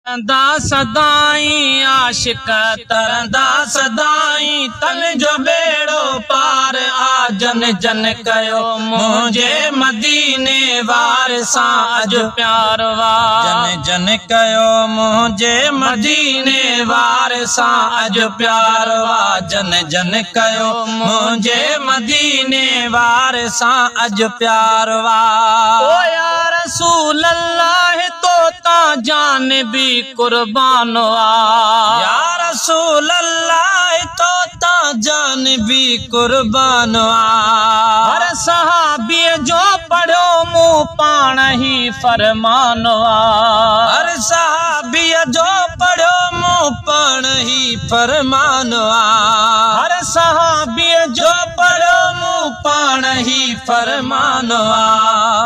तरंदा सदाई आशिक तरंदा सदाई तन जो बेड़ो पार आ जन जन कयो मुझे मदीने वार सा अज प्यार वार जन जन कयो मुझे मदीने वार सा अज प्यार वार जन जन कयो मुझे मदीने वार सा अज प्यार वार ओ या रसूल अल्लाह तो ता जान भी कुर्बान या रसूल अल्लाह तो ता जान भी कुर्बान हर सहाबी जो पढ़ो मुँह पाण ही फरमान हर सहाबी जो पढ़ो मुँह पाण ही फरमान हर सहाबी जो पढ़ो मुँह पाण ही फरमान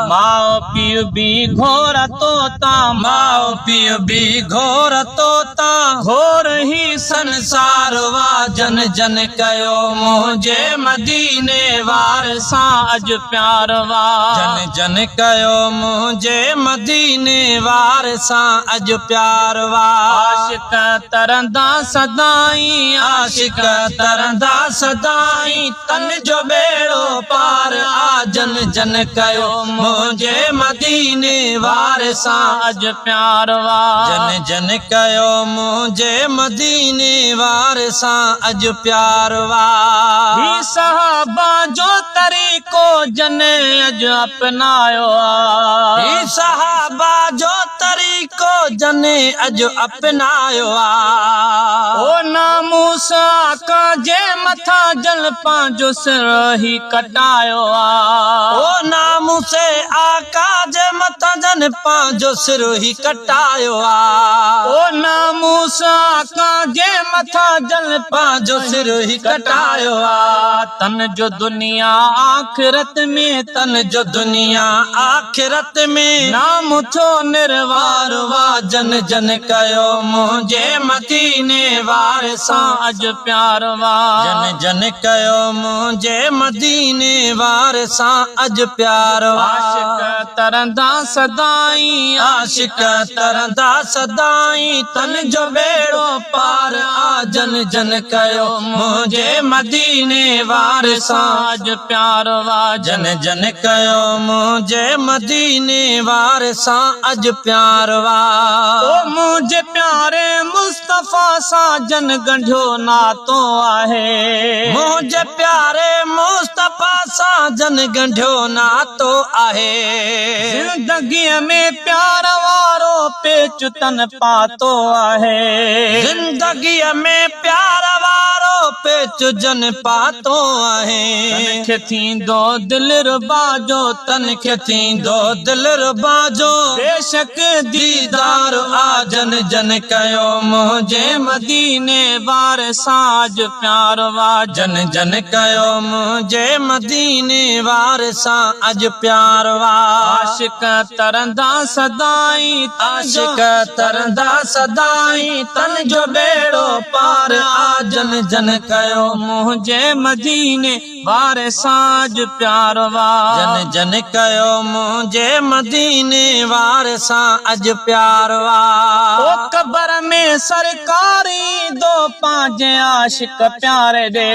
माओ पीउ भी घोर तोता माओ पीउ भी घोर तोता घोर ही संसार वा जन जन कयो मुझे मदीने वार सा अज प्यार वा जन जन कयो मुझे मदीने वार सा अज प्यार वा आशिक तरंदा सदाई आशिक तरंदा सदाई तन जो बेड़ो पार आ जन जन कयो मुझे मदीने वार सा अज प्यार वा जन जन कयो मुझे मदीने वार सा अज प्यार वा ही सहाबा जो तरीको जन अज अपनायो ही सहाबा जो तरीको जन अज अपनायो ओ नामूस आका जे मथा जल पांजो सिर ही कटायो ओ नामूस आका जे मथा जन पांजो सिर ही कटायो ओ नामूस आका जे मथा जल पांजो सिर ही कटायो तन जो दुनिया आखिरत में तन जो दुनिया आखिरत में नाम थो निर्वार वा जन जन कयो मुझे मदीने वार सा अज प्यार वा जन जन कयो मुझे मदीने वार सा अज प्यार वा आशिक तरंदा सदाई आशिक तरंदा सदाई तन जो बेड़ो पार आ जन जन कयो मुझे मदीने वार सा अज प्यार वा जन जन कयो मुझे मदीने वार सा अज प्यार वा ओ मुझे प्यारे मुस्तफा सा जन गंढो नातो आहे मुझे प्यारे मुस्तफा सा जन गंढो नातो आहे जिंदगी में प्यार वारो पेच तन पातो आहे जिंदगी में प्यार वारो पेच जन पातो आहे तन खे थींदो दिल रुबाजो तन खे थींदो दिल रुबाजो बेशक दीदार आ जन जन कयो मुझे मदीने वार साज प्यार वा जन जन कयो मुझे मदीने वार सा अज प्यार वा आशिक तरंदा सदाई आशिक तरंदा सदाई तन जो बेड़ो पार आ जन जन कयो मुझे मदीने वार साज प्यार वा जन जन कयो मुझे मदीने वार सा अज प्यार वा ओ कबर में सरकारी दो पांचे आशिक प्यारे दे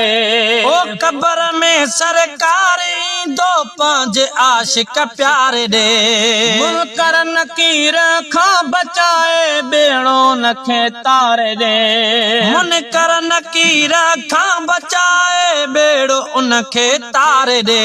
ओ कबर में सरकारी दो पांचे आशिक प्यारे दे मुनकर नकीर खां बचाए बेड़ो नखे तारे दे मुनकर नकीर खां बचाए बेड़ो उनखे तारे दे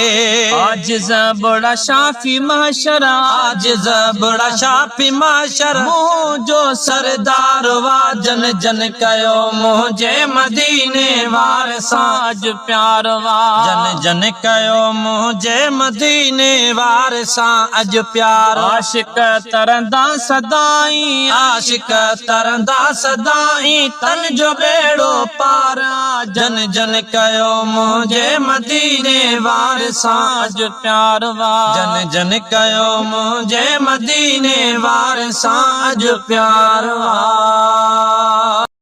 आजिज़ बड़ा शाफी महशरा आजिज़ बड़ा शाफी महशर मुझो सरदार वा जन जन कयो मुझे मदीने वार साज प्यार वा जन जन कयो मुझे मदीने वार सा अज प्यार आशिक तरंदा सदाई आशिक तरंदा सदाई तन जो बेड़ो पार जन जन कयो मुझे मदीने वार साज प्यार वा जन जन कयो मुझे मदीने वार साज प्यार वा।